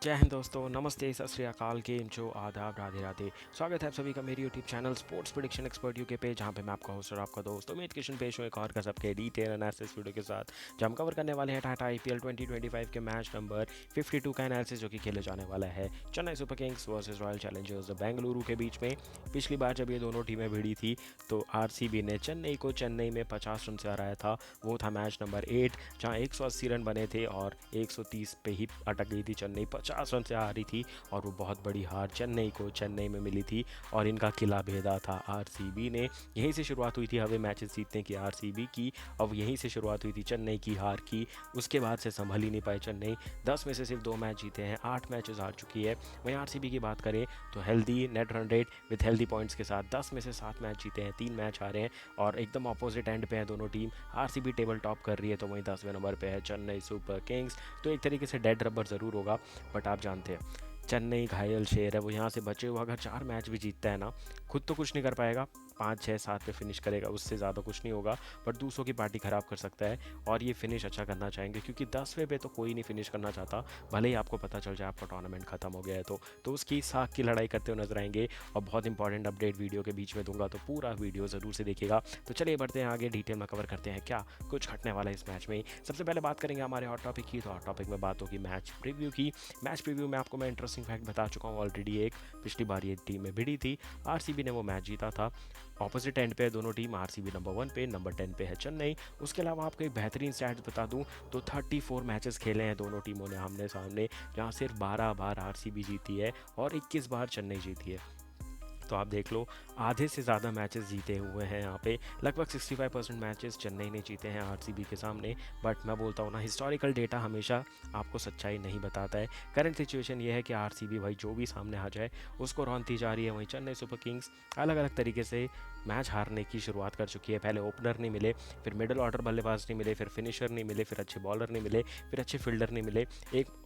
जय हिंद दोस्तों, नमस्ते, सत श्री अकाल, केम छो, आदाब, राधे राधे। स्वागत है आप सभी का मेरे YouTube channel sports prediction expert UK पे, जहाँ पे मैं आपका होस्ट और आपका दोस्त उमेद किशन पेश हूँ एक और गजब के डिटेल एनालिसिस वीडियो के साथ, जहाँ हम कवर करने वाले हैं टाटा आईपीएल 2025 के मैच नंबर 52 का एनालिसिस, जो कि खेले जाने वाला है Chennai super Kings versus royal Challengers Bengaluru के बीच में। पिछली बार जब ये दोनों टीमें भिड़ी थी तो आरसीबी ने चेन्नई को चेन्नई में 50 रन से हराया था। वो था मैच नंबर 8, जहाँ 180 रन बने थे और 130 पे ही अटक गई थी चेन्नई, 50 रन से हारी थी। और वो बहुत बड़ी हार चेन्नई को चेन्नई में मिली थी और इनका किला भेदा था आरसीबी ने। यहीं से शुरुआत हुई थी हमें मैचेस जीतने की आरसीबी की, अब यहीं से शुरुआत हुई थी चेन्नई की हार की। उसके बाद से संभल ही नहीं पाई चेन्नई, 10 में से सिर्फ 2 मैच जीते हैं, 8 मैचेस हार चुकी है। वहीं आरसीबी की बात करें तो healthy net run rate with healthy points के साथ 10 में से 7 मैच जीते हैं, 3 मैच हारे हैं और एकदम अपोजिट एंड पे है दोनों टीम। आरसीबी टेबल टॉप कर रही है तो वहीं 10वें नंबर पे है चेन्नई सुपर किंग्स। तो एक तरीके से डेड रबर ज़रूर होगा, बट आप जानते हैं चेन्नई घायल शेर है, वो यहाँ से बचे हुए अगर 4 मैच भी जीतता है ना, खुद तो कुछ नहीं कर पाएगा, 5 6 7 पे फिनिश करेगा, उससे ज़्यादा कुछ नहीं होगा, बट दूसरों की पार्टी ख़राब कर सकता है। और ये फिनिश अच्छा करना चाहेंगे क्योंकि 10वें पे तो कोई नहीं फिनिश करना चाहता, भले ही आपको पता चल जाए आपका टूर्नामेंट खत्म हो गया है तो उसकी साख की लड़ाई करते हुए नजर आएंगे। और बहुत इंपॉर्टेंट अपडेट वीडियो के बीच में दूंगा, तो पूरा वीडियो ज़रूर से देखिएगा। तो चलिए बढ़ते हैं आगे, डिटेल में कवर करते हैं क्या कुछ घटने वाला है इस मैच में। सबसे पहले बात करेंगे हमारे हॉट टॉपिक की, तो हॉट टॉपिक में बात होगी मैच प्रीव्यू की। मैच प्रीव्यू में आपको मैं इंटरेस्टिंग फैक्ट बता चुका हूँ ऑलरेडी एक, पिछली बार ये टीम में भिड़ी थी, आरसीबी ने वो मैच जीता था। ऑपोजिट एंड पे दोनों टीम, आरसीबी नंबर 1 पे, नंबर 10 पे है चेन्नई। उसके अलावा आपको एक बेहतरीन स्टैट्स बता दूं तो 34 मैचेस खेले हैं दोनों टीमों ने आमने सामने, जहां सिर्फ 12 बार आरसीबी जीती है और 21 बार चेन्नई जीती है। तो आप देख लो, आधे से ज़्यादा मैचेस जीते हुए हैं यहाँ पे, लगभग 65% मैचेस चेन्नई ने जीते हैं आरसीबी के सामने। बट मैं बोलता हूँ ना, हिस्टोरिकल डेटा हमेशा आपको सच्चाई नहीं बताता है। करंट सिचुएशन ये है कि आरसीबी भाई जो भी सामने आ जाए उसको रौंदती जा रही है, वहीं चेन्नई सुपर किंग्स अलग अलग तरीके से मैच हारने की शुरुआत कर चुकी है। पहले ओपनर नहीं मिले, फिर मिडिल ऑर्डर बल्लेबाज नहीं मिले, फिर फिनिशर नहीं मिले, फिर अच्छे बॉलर नहीं मिले, फिर अच्छे फील्डर नहीं मिले, एक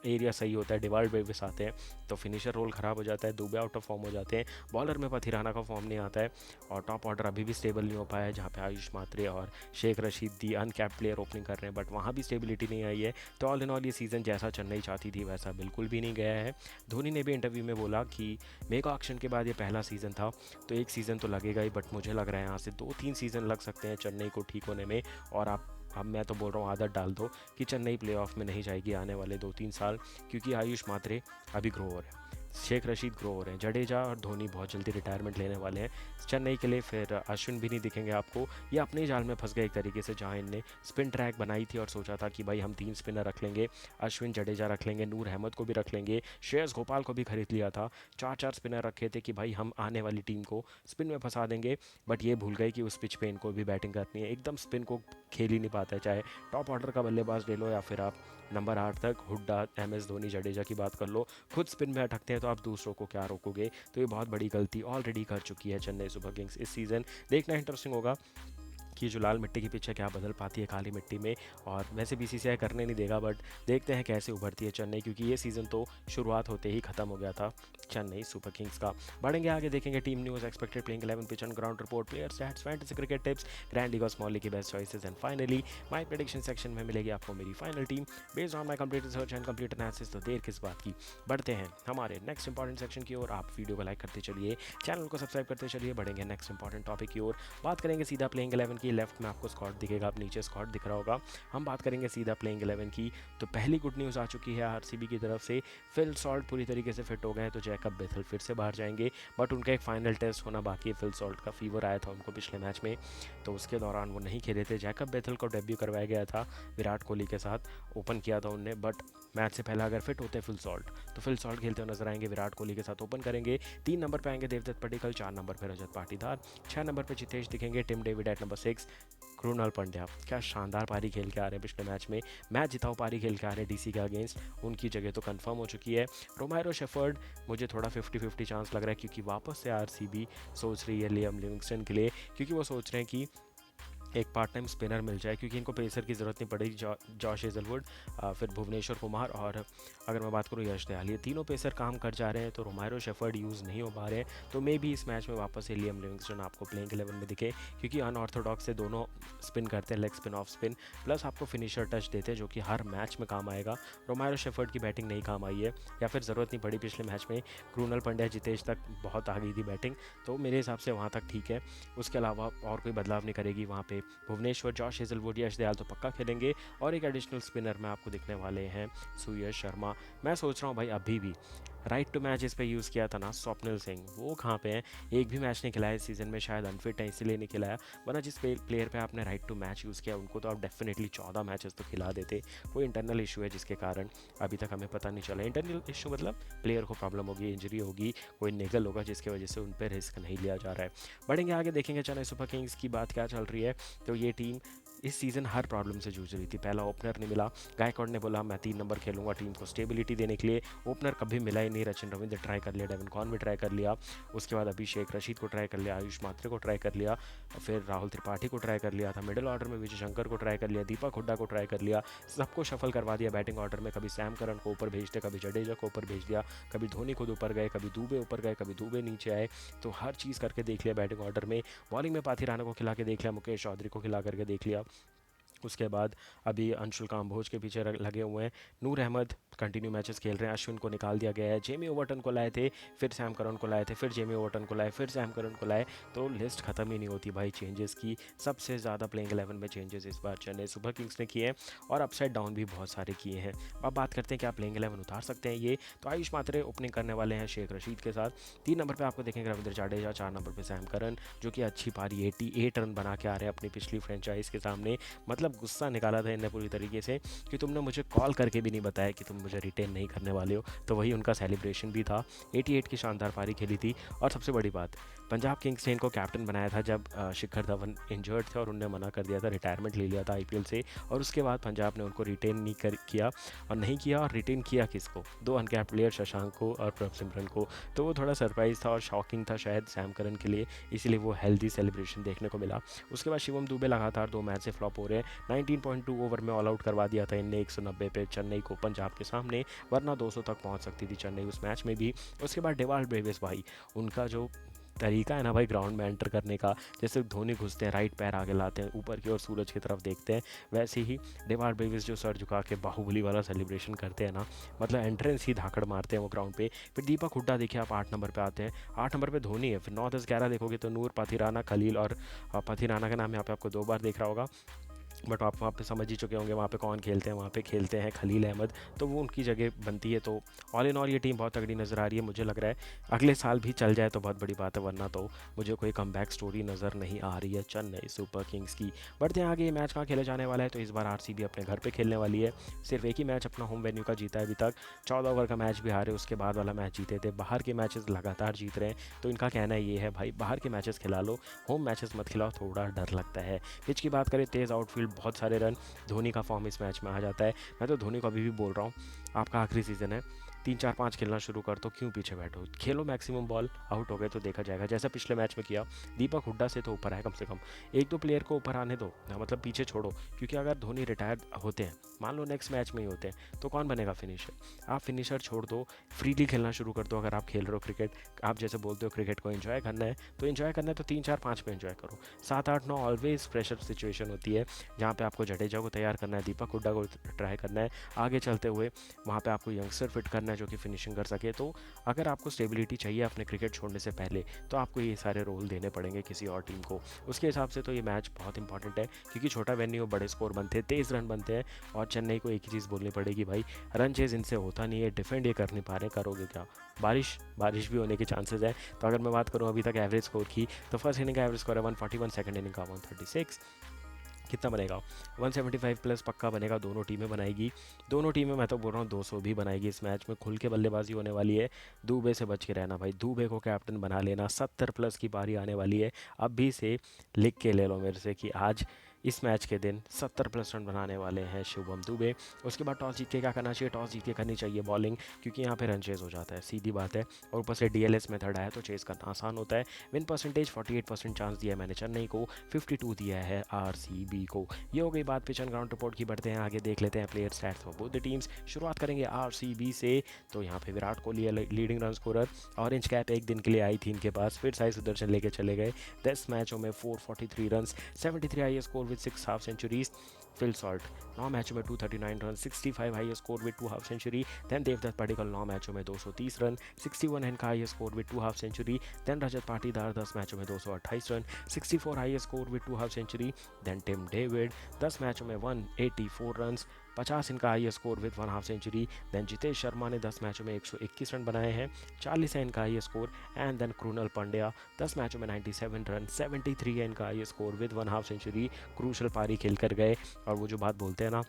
एरिया सही होता है, डिवाइड बेविस आते हैं तो फिनिशर रोल ख़राब हो जाता है, दुबे आउट ऑफ फॉर्म हो जाते हैं, बॉलर में पथिराना का फॉर्म नहीं आता है, और टॉप ऑर्डर अभी भी स्टेबल नहीं हो पाया है, जहाँ पे आयुष मात्रे और शेख रशीद दी अनकैप प्लेयर ओपनिंग कर रहे हैं, बट वहाँ भी स्टेबिलिटी नहीं आई है। तो ऑल इन ऑल ये सीज़न जैसा चेन्नई चाहती थी वैसा बिल्कुल भी नहीं गया है। धोनी ने भी इंटरव्यू में बोला कि मेगा ऑक्शन के बाद ये पहला सीज़न था, तो एक सीज़न तो लगेगा ही, बट मुझे लग रहा है यहाँ से 2 3 सीज़न लग सकते हैं चेन्नई को ठीक होने में। और आप, अब मैं तो बोल रहा हूँ आदत डाल दो कि चेन्नई प्लेऑफ में नहीं जाएगी आने वाले 2 3 साल, क्योंकि आयुष मात्रे अभी ग्रो हो रहे हैं, शेख रशीद ग्रो हो रहे हैं, जडेजा और धोनी बहुत जल्दी रिटायरमेंट लेने वाले हैं चेन्नई के लिए। फिर अश्विन भी नहीं दिखेंगे आपको, ये अपने ही जाल में फंस गए एक तरीके से, जहां इनने स्पिन ट्रैक बनाई थी और सोचा था कि भाई हम 3 स्पिनर रख लेंगे, अश्विन जडेजा रख लेंगे, नूर अहमद को भी रख लेंगे, श्रेयस गोपाल को भी खरीद लिया था, 4 4 स्पिनर रखे थे कि भाई हम आने वाली टीम को स्पिन में फंसा देंगे। बट ये भूल गए कि उस पिच पे इनको भी बैटिंग करनी है, एकदम स्पिन को खेल ही नहीं पाता है, चाहे टॉप ऑर्डर का बल्लेबाज ले लो या फिर आप नंबर 8 तक हुड्डा, एम एस धोनी, जडेजा की बात कर लो, खुद स्पिन में अटकते हैं तो आप दूसरों को क्या रोकोगे। तो ये बहुत बड़ी गलती ऑलरेडी कर चुकी है चेन्नई सुपर किंग्स इस सीज़न। देखना इंटरेस्टिंग होगा कि जो लाल मिट्टी की पिच है क्या बदल पाती है काली मिट्टी में, और वैसे बीसीसीआई करने नहीं देगा, बट देखते हैं कैसे उभरती है चेन्नई, क्योंकि ये सीज़न तो शुरुआत होते ही खत्म हो गया था चेन्नई सुपर किंग्स का। बढ़ेंगे आगे, देखेंगे team news, expected playing 11 pitch on ground report, player stats, fantasy cricket tips, grand league और स्मॉल लीग की best choices, and finally my prediction section में मिलेगी आपको मेरी final team based on my complete research and complete analysis. तो देर किस बात की, बढ़ते हैं हमारे नेक्स्ट इंपॉर्टेंट सेक्शन की ओर। आप वीडियो को लाइक करते चलिए, चैनल को सब्सक्राइब करते चलिए, बढ़ेंगे नेक्स्ट इंपॉर्टेंट टॉपिक की ओर। बात करेंगे सीधा प्लेइंग 11 की, लेफ्ट में आपको स्कॉट दिखेगा, आप नीचे स्कॉट दिख रहा होगा, हम बात करेंगे सीधा प्लेइंग 11 की। तो पहली गुड न्यूज़ आ चुकी है आरसीबी की तरफ से, फिल सॉल्ट पूरी तरीके से फिट हो गए हैं, तो जैकब बेथल फिर से बाहर जाएंगे, बट उनका एक फाइनल टेस्ट होना बाकी है। फिल सॉल्ट का फीवर आया था उनको पिछले मैच में, तो उसके दौरान वो नहीं खेले थे। जैकब बेथल को डेब्यू करवाया गया था विराट कोहली के साथ, ओपन किया था उनने, बट मैच से पहले अगर फिट होते फिल सॉल्ट तो फिल सॉल्ट खेलते हुए नजर आएंगे, विराट कोहली के साथ ओपन करेंगे। 3 नंबर पर आएंगे देवदत्त पडिक्कल, 4 नंबर पर रजत पाटीदार, 6 नंबर पर चितेश दिखेंगे, Tim David at number 6, Krunal Pandya क्या शानदार पारी खेल के आ रहे हैं, पिछले मैच में मैच जिताओ पारी खेल के आ रहे हैं डीसी के अगेंस्ट, उनकी जगह तो कंफर्म हो चुकी है। रोमायरो शेफर्ड मुझे थोड़ा 50-50 चांस लग रहा है, क्योंकि वापस से आरसीबी सोच रही है लियाम लिविंगस्टन के लिए, क्योंकि वो सोच रहे हैं कि एक पार्ट टाइम स्पिनर मिल जाए, क्योंकि इनको पेसर की ज़रूरत नहीं पड़ेगी। जॉश हेजलवुड, फिर भुवनेश्वर कुमार और अगर मैं बात करूँ यश दयाल, ये तीनों पेसर काम कर जा रहे हैं, तो रोमारो शेफर्ड यूज़ नहीं हो पा रहे हैं। तो मे भी इस मैच में वापस से लियम लिविंगस्टन आपको प्लेइंग 11 में दिखे, क्योंकि अनऑर्थोडॉक्स से दोनों स्पिन करते हैं, leg spin off spin, plus आपको फिनिशर टच देते हैं जो कि हर मैच में काम आएगा। रोमारो शेफर्ड की बैटिंग नहीं काम आई है, या फिर ज़रूरत नहीं पड़ी पिछले मैच में। क्रूनल पंड्या जितेश तक बहुत आ गई थी बैटिंग, तो मेरे हिसाब से वहाँ तक ठीक है। उसके अलावा और कोई बदलाव नहीं करेगी वहाँ पे भुवनेश्वर। जॉश हेजलवुड, यश दयाल तो पक्का खेलेंगे, और एक एडिशनल स्पिनर में आपको दिखने वाले हैं सूर्यश शर्मा। मैं सोच रहा हूँ भाई, अभी भी राइट टू मैच इस पे यूज़ किया था ना स्वप्निल सिंह, वो कहाँ पे हैं? एक भी मैच नहीं खिलाया इस सीज़न में, शायद अनफिट है इसीलिए नहीं खिलाया, वरना जिस प्लेयर पे आपने राइट टू मैच यूज़ किया उनको तो आप डेफिनेटली 14 मैचेस तो खिला देते। कोई इंटरनल इशू है जिसके कारण अभी तक हमें पता नहीं चला। इंटरनल इशू मतलब प्लेयर को प्रॉब्लम होगी, इंजरी होगी, कोई निगल होगा जिसकी वजह से उन पर रिस्क नहीं लिया जा रहा है। बढ़ेंगे आगे, देखेंगे चेन्नई सुपर किंग्स की बात क्या चल रही है। तो ये टीम इस सीज़न हर प्रॉब्लम से जूझ रही थी। पहला ओपनर नहीं मिला, गायकवाड ने बोला मैं 3 नंबर खेलूंगा टीम को स्टेबिलिटी देने के लिए, ओपनर कभी मिला ही नहीं। रचिन रविंद्र ट्राई कर लिया, डेवन कॉन भी ट्राई कर लिया, उसके बाद अभिषेक रशीद को ट्राई कर लिया, आयुष मात्रे को ट्राई कर लिया, फिर राहुल त्रिपाठी को ट्राई कर लिया था, मिडिल ऑर्डर में विजय शंकर को ट्राई कर लिया, दीपक हुड्डा को ट्राई कर लिया, सबको शफल करवा दिया बैटिंग ऑर्डर में। कभी सैम करन को ऊपर भेजते, कभी जडेजा को ऊपर भेज दिया, कभी धोनी खुद ऊपर गए, कभी दुबे ऊपर गए, कभी दुबे नीचे आए, तो हर चीज़ करके देख लिया बैटिंग ऑर्डर में। बॉलिंग में पाथी राणा को खिला के देख लिया, मुकेश चौधरी को खिला करके देख लिया। उसके बाद अभी अंशुल काम्बोज के पीछे लगे हुए हैं। नूर अहमद कंटिन्यू मैचेस खेल रहे हैं, अश्विन को निकाल दिया गया है, जेमी ओवर्टन को लाए थे, फिर सैम करन को लाए थे, फिर जेमी ओवर्टन को लाए, फिर सैम करन को लाए, तो लिस्ट खत्म ही नहीं होती भाई चेंजेस की। सबसे ज़्यादा प्लेइंग 11 में चेंजेस इस बार चेन्नई सुपर किंग्स ने किए हैं, और अपसाइड डाउन भी बहुत सारे किए हैं। अब बात करते हैं क्या प्लेइंग 11 उतार सकते हैं ये। तो आयुष मात्रे ओपनिंग करने वाले हैं शेख रशीद के साथ। 3 नंबर पर आपको देखेंगे रविंद्र जाडेजा, 4 नंबर पर सैम करन, जो कि अच्छी पारी 88 रन बना के आ रहे हैं अपनी पिछली फ्रेंचाइज के सामने। मतलब गुस्सा निकाला था इन्हें पूरी तरीके से कि तुमने मुझे कॉल करके भी नहीं बताया कि तुम मुझे रिटेन नहीं करने वाले हो। तो वही उनका सेलिब्रेशन भी था। 88 की शानदार पारी खेली थी। और सबसे बड़ी बात, पंजाब किंग्स ने इनको कैप्टन बनाया था जब शिखर धवन इंजर्ड थे, और उन्होंने मना कर दिया था, रिटायरमेंट ले लिया था आईपीएल से, और उसके बाद पंजाब ने उनको रिटेन किया, और नहीं किया। और रिटेन किया किसको? 2 अनकैप्ड प्लेयर, शशांक को और प्रभ सिमरन को। तो वो थोड़ा सरप्राइज था और शॉकिंग था शायद सैम करन के लिए, इसीलिए वो हेल्दी सेलिब्रेशन देखने को मिला। उसके बाद शिवम दुबे लगातार 2 मैच से फ्लॉप हो रहे हैं। 19.2 ओवर में ऑल आउट करवा दिया था इनने 190 पे चेन्नई को पंजाब के सामने, वरना 200 तक पहुंच सकती थी चेन्नई उस मैच में भी। उसके बाद डेवाल्ड ब्रेविस भाई, उनका जो तरीका है ना भाई ग्राउंड में एंटर करने का, जैसे धोनी घुसते हैं राइट पैर आगे लाते हैं ऊपर की ओर सूरज की तरफ देखते हैं, वैसे ही डेवाल्ड ब्रेविस जो सर झुका के बाहुबली वाला सेलिब्रेशन करते हैं ना, मतलब एंट्रेंस ही धाकड़ मारते हैं वो ग्राउंड पे। फिर दीपक हुड्डा देखिए आप 8 नंबर पे आते हैं, 8 नंबर पे धोनी है। फिर 9, 10, 11 देखोगे तो नूर, पाथीराना, खलील, और पाथीराना का नाम यहाँ पे आपको 2 बार देख रहा होगा, बट आप वहाँ पे समझ ही चुके होंगे वहाँ पे कौन खेलते हैं। वहाँ पे खेलते हैं खलील अहमद, तो वो उनकी जगह बनती है। तो ऑल इन ऑल ये टीम बहुत तगड़ी नज़र आ रही है। मुझे लग रहा है अगले साल भी चल जाए तो बहुत बड़ी बात है, वरना तो मुझे कोई कमबैक स्टोरी नज़र नहीं आ रही है चेन्नई सुपर किंग्स की। बढ़ते हैं आगे, ये मैच कहाँ खेले जाने वाला है। तो इस बार आरसीबी अपने घर पर खेलने वाली है। सिर्फ एक ही मैच अपना होम वेन्यू का जीता है अभी तक, 14 ओवर का मैच भी हारे, उसके बाद वाला मैच जीते थे। बाहर के मैचेस लगातार जीत रहे हैं, तो इनका कहना ये है भाई बाहर के मैचेस खिला लो, होम मैचेस मत खिलाओ, थोड़ा डर लगता है। पिच की बात करें, तेज़ आउटफील्ड, बहुत सारे रन, धोनी का फॉर्म इस मैच में आ जाता है। मैं तो धोनी को अभी भी बोल रहा हूँ, आपका आखिरी सीज़न है, 3, 4, 5 खेलना शुरू कर, तो क्यों पीछे बैठो, खेलो मैक्सिमम बॉल, आउट हो गए तो देखा जाएगा, जैसा पिछले मैच में किया। दीपक हुड्डा से तो ऊपर है कम से कम, 1-2 प्लेयर को ऊपर आने दो, मतलब पीछे छोड़ो, क्योंकि अगर धोनी रिटायर होते हैं, मान लो नेक्स्ट मैच में ही होते हैं, तो कौन बनेगा फिनिशर? आप फिनिशर छोड़ दो, फ्रीली खेलना शुरू कर दो। अगर आप खेल रहे हो क्रिकेट, आप जैसे बोलते हो क्रिकेट को एंजॉय करना है, तो एंजॉय करना है तो 3, 4, 5 पे एंजॉय करो। 7, 8, 9 ऑलवेज प्रेशर सिचुएशन होती है, जहाँ पे आपको जडेजा को तैयार करना है, दीपक हुड्डा को ट्राई करना है, आगे चलते हुए वहाँ पे आपको यंगस्टर फिट करना है जो कि फिनिशिंग कर सके। तो अगर आपको स्टेबिलिटी चाहिए अपने क्रिकेट छोड़ने से पहले, तो आपको ये सारे रोल देने पड़ेंगे किसी और टीम को। उसके हिसाब से तो ये मैच बहुत इंपॉर्टेंट है, क्योंकि छोटा वेन्यू, बड़े स्कोर बनते हैं, तेज़ रन बनते हैं, और चेन्नई को एक ही चीज़ बोलनी पड़ेगी भाई, रन चेज इनसे होता नहीं है, डिफेंड ये कर नहीं पा रहे, करोगे क्या? बारिश भी होने के चांसेस है। तो अगर मैं बात करूँ अभी तक एवरेज स्कोर की, तो फर्स्ट इनिंग का एवरेज स्कोर है 141, सेकंड इनिंग का 136, कितना बनेगा 175 प्लस पक्का बनेगा। दोनों टीमें बनाएगी, दोनों टीमें, मैं तो बोल रहा हूँ 200 भी बनाएगी। इस मैच में खुल के बल्लेबाजी होने वाली है, दुबे से बच के रहना भाई, दुबे को कैप्टन बना लेना। 70 प्लस की पारी आने वाली है, अभी से लिख के ले लो मेरे से कि आज इस मैच के दिन 70+ रन बनाने वाले हैं शिवम दुबे। उसके बाद टॉस जीत के क्या करना चाहिए, टॉस जीत के करनी चाहिए बॉलिंग, क्योंकि यहाँ पे रन चेज हो जाता है, सीधी बात है। और ऊपर से डीएलएस मेथड आया तो चेज करना आसान होता है। विन परसेंटेज 48% चांस दिया है मैंने चेन्नई को, 52 दिया है आरसीबी को। ये हो गई बात पिच एंड ग्राउंड रिपोर्ट की। बढ़ते हैं आगे, देख लेते हैं player stats for both the teams. शुरुआत करेंगे आरसीबी से, तो यहाँ पे Virat Kohli leading run scorer, orange cap एक दिन के लिए आई थी इनके पास, फिर साई सुदर्शन लेके चले गए। 10 मैचों में 443 run, 73 high score with 6 half centuries. Phil Salt 9 मैचों में 239 run, 65 high score with 2 half century. Then Devdutt Padikkal 9 मैचों में 230 रन, 61 इनका high score with 2 half century. Then Rajat Patidar 10 मैचों में 228 run, 64 high score with 2 half century. Then Tim David 10 मैचों में 184 run, 50 इनका high score with 1 half century. Then Jitesh Sharma ने 10 मैचों में 121 रन बनाए हैं, 40 है इनका high score. And then Krunal Pandya 10 मैचों में 97 रन, 73 है इनका high score with 1 half century. Crucial पारी खेल कर गए। और वो जो बात बोलते हैं ना,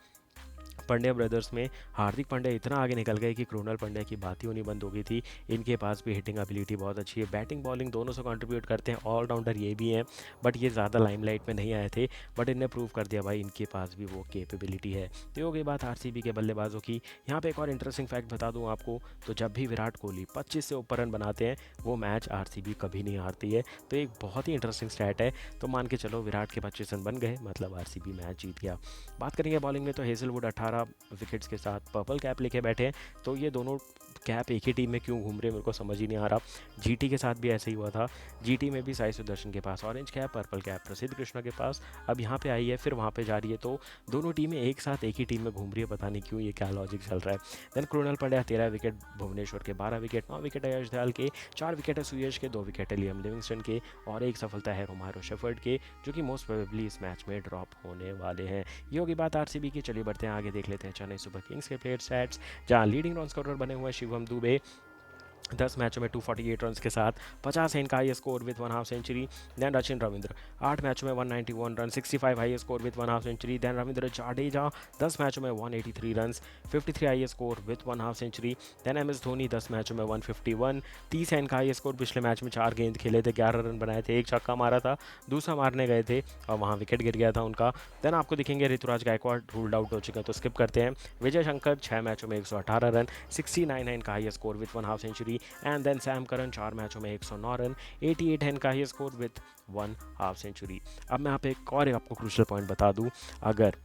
पांड्या ब्रदर्स में हार्दिक पांड्या इतना आगे निकल गए कि कृणाल पांड्या की बात ही होनी बंद हो गई थी। इनके पास भी हिटिंग एबिलिटी बहुत अच्छी है, बैटिंग बॉलिंग दोनों से कंट्रीब्यूट करते हैं, ऑलराउंडर ये भी हैं। बट ये ज़्यादा लाइमलाइट में नहीं आए थे, बट इन्हें प्रूव कर दिया भाई इनके पास भी वो कैपेबिलिटी है। तो ये हो गई बात आरसीबी के बल्लेबाजों की। यहाँ पे एक और इंटरेस्टिंग फैक्ट बता दूँ आपको, तो जब भी विराट कोहली 25 से ऊपर रन बनाते हैं, वो मैच आरसीबी कभी नहीं हारती है। तो एक बहुत ही इंटरेस्टिंग स्टैट है। तो मान के चलो विराट के 25 रन बन गए, मतलब आरसीबी मैच जीत गया। बात करेंगे बॉलिंग में, तो हेजलवुड 18 विकेट्स के साथ पर्पल कैप लेके बैठे हैं। तो ये दोनों कैप एक ही टीम में क्यों घूम रहे हैं मेरे को समझ ही नहीं आ रहा। जीटी के साथ भी ऐसे ही हुआ था, जीटी में भी साई सुदर्शन के पास ऑरेंज कैप, पर्पल कैप प्रसिद्ध कृष्णा के पास, अब यहाँ पे आई है, फिर वहाँ पे जा रही है। तो दोनों टीमें एक साथ एक ही टीम में घूम रही है, पता नहीं क्यों, ये क्या लॉजिक चल रहा है। देन कृणाल पांड्या 13 विकेट, भुवनेश्वर के 12 विकेट, 9 विकेट है यश दयाल के, 4 विकेट है सुयश के, 2 विकेट है लियम लिविंगस्टन के, और एक सफलता है रोमारो शेफर्ड के, जो कि मोस्ट प्रोबेबली इस मैच में ड्रॉप होने वाले हैं। ये होगी बात आरसीबी की। चलिए बढ़ते हैं आगे, देख लेते हैं चेन्नई सुपर किंग्स के प्लेयर स्टैट्स, जहाँ लीडिंग रन स्कोरर बने हुए हैं शिवम दुबे। 10 मैचों में 248 रन के साथ, 50 है इनका high score with 1 half century. Then Rachin Ravindra 8 मैचों में 191 run, 65 high score with 1 half century. Then Ravindra Jadeja 10 मैचों में 183 run, 53 high score with 1 half century. Then M S Dhoni 10 मैचों में 151, 30 है इनका हाई स्कोर। पिछले मैच में 4 गेंद खेले थे, 11 रन बनाए थे, एक छक्का मारा था, दूसरा मारने गए थे और वहाँ विकेट गिर गया था उनका। देन आपको दिखेंगे ऋतुराज गायकवाड़ रूल्ड आउट हो चुके हैं, तो स्किप करते हैं। विजय शंकर 6 मैचों में 118 रन, 69 है इनका high score with 1 half century. And then Sam Curran 4 मैचों में 109 रन, 88 है इनका high score with 1 half century. अब मैं यहाँ पे एक और आपको क्रूशियल पॉइंट बता दूँ, अगर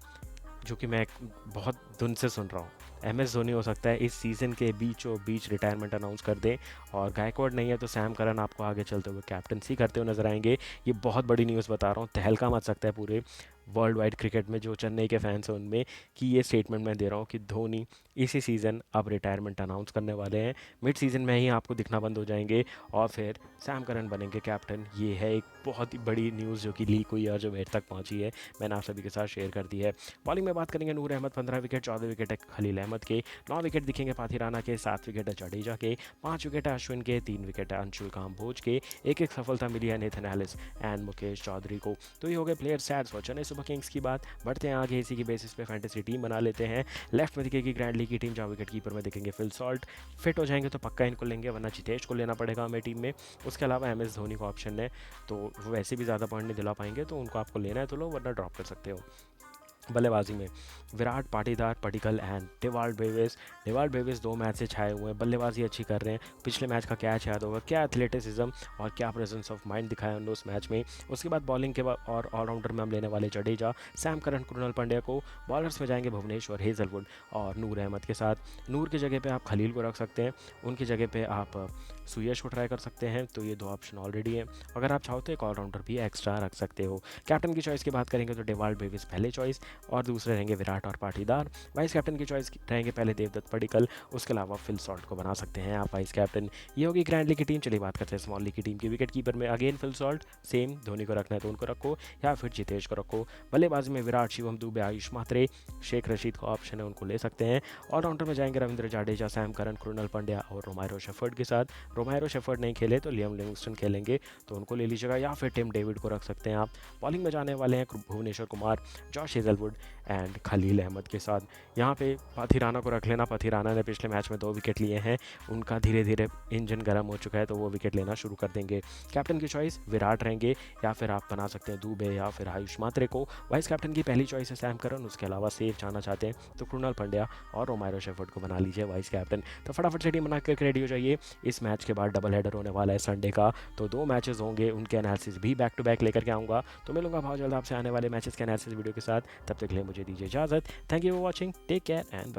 जो कि मैं बहुत दिन से सुन रहा हूँ, एम एस धोनी हो सकता है इस सीज़न के बीचों बीच रिटायरमेंट अनाउंस कर दें, और गायकवाड़ नहीं है तो सैम करन आपको आगे चलते हुए कैप्टनसी करते हुए नजर आएंगे। ये बहुत बड़ी न्यूज़ बता रहा हूँ, तहलका मच सकता है पूरे वर्ल्ड वाइड क्रिकेट में, जो चेन्नई के फैंस हैं उनमें, कि ये स्टेटमेंट मैं दे रहा हूँ कि धोनी इसी सीज़न अब रिटायरमेंट अनाउंस करने वाले हैं, मिड सीज़न में ही आपको दिखना बंद हो जाएंगे और फिर सैम करन बनेंगे कैप्टन। ये है एक बहुत ही बड़ी न्यूज़ जो कि लीक हुई है और जो मेरे तक पहुंची है, मैंने आप सभी के साथ शेयर कर दी है। बॉलिंग में बात करेंगे, नूर अहमद 15 विकेट, 14 विकेट है खलील अहमद के, 9 विकेट दिखेंगे पाथिराना के, 7 विकेट है जडेजा के, 5 विकेट है अश्विन के, 3 विकेट है अंशुल काम्बोज के, एक एक सफलता मिली है Nathan Ellis and Mukesh Choudhary को। तो ये हो गए player stats for Chennai super kings की बात। बढ़ते हैं आगे, इसी की बेसिस पे फैंटेसी टीम बना लेते हैं। लेफ्ट में दिखेगी ग्रैंड लीग की टीम, जहाँ विकेट कीपर में दिखेंगे फिल सॉल्ट, फिट हो जाएंगे तो पक्का इनको लेंगे, वरना जितेश को लेना पड़ेगा हमें टीम में। उसके अलावा एम एस धोनी का ऑप्शन है, तो वो वैसे भी ज़्यादा पॉइंट नहीं दिला पाएंगे, तो उनको आपको लेना है तो लो, वरना ड्रॉप कर सकते हो। बल्लेबाजी में Virat, Patidar, Padikkal and Dewald Brevis. Dewald Brevis 2 match से छाए हुए हैं, बल्लेबाजी अच्छी कर रहे हैं। पिछले मैच का कैच याद होगा, क्या एथलेटिसिज्म और क्या प्रेजेंस ऑफ माइंड दिखाया उन्होंने उस मैच में। उसके बाद बॉलिंग के बाद और ऑलराउंडर में हम लेने वाले जडेजा, सैम करन, कृणाल पांड्या को। बॉलर्स में जाएंगे भुवनेश्वर, हेजलवुड और नूर अहमद के साथ। नूर की जगह पे आप खलील को रख सकते हैं, उनकी जगह पे आप सुयश को ट्राई कर सकते हैं, तो ये 2 ऑप्शन ऑलरेडी है। अगर आप चाहो तो एक ऑलराउंडर भी एक्स्ट्रा रख सकते हो। कैप्टन की चॉइस की बात करेंगे तो डेवाल्ड ब्रेविस पहले चॉइस, और दूसरे रहेंगे विराट और पाटीदार। वाइस कैप्टन की चॉइस रहेंगे पहले देवदत्त पडिक्कल, उसके अलावा फिल सॉल्ट को बना सकते हैं आप वाइस कैप्टन। ये होगी ग्रैंड लीग की टीम। चलिए बात करते हैं स्मॉल लीग की टीम की। विकेट कीपर में again Phil Salt, same, Dhoni को रखना है तो उनको रखो, या फिर जितेश को रखो। बल्लेबाजी में विराट, शिवम दुबे, आयुष मात्रे, शेख रशीद का ऑप्शन है, उनको ले सकते हैं। ऑलराउंडर में जाएंगे रविंद्र जाडेजा, सैम करन, कृणाल पांड्या और रोमारो शेफर्ड के साथ। रोमारो शेफर्ड नहीं खेले तो लियम लिविंगस्टन खेलेंगे, तो उनको ले लीजिएगा, या फिर टिम डेविड को रख सकते हैं आप। बॉलिंग में जाने वाले हैं Bhuvneshwar Kumar, Josh Hazlewood Hollywood and Khaleel Ahmed के साथ। यहाँ पे पाथिराना को रख लेना, पाथिराना ने पिछले मैच में 2 विकेट लिए हैं, उनका धीरे धीरे इंजन गर्म हो चुका है तो वो विकेट लेना शुरू कर देंगे। कैप्टन की चॉइस विराट रहेंगे, या फिर आप बना सकते हैं दुबे या फिर आयुष मात्रे को। वाइस कैप्टन की पहली चॉइस है सैम करन, उसके अलावा सेफ जाना चाहते हैं तो कृणाल पंड्या और रोमारो शेफर्ड को बना लीजिए वाइस कैप्टन। तो फटाफट से टीम बना कर रेडी हो जाइए, इस मैच के बाद डबल हेडर होने वाला है संडे का, तो 2 मैचेस होंगे, उनके एनालिसिस भी बैक टू बैक लेकर के आऊँगा। तो मिलूंगा बहुत जल्द आपसे आने वाले मैचेस के एनालिसिस वीडियो के साथ, तब तक के लिए मुझे दीजिए इजाज़त। Thank you for watching, take care and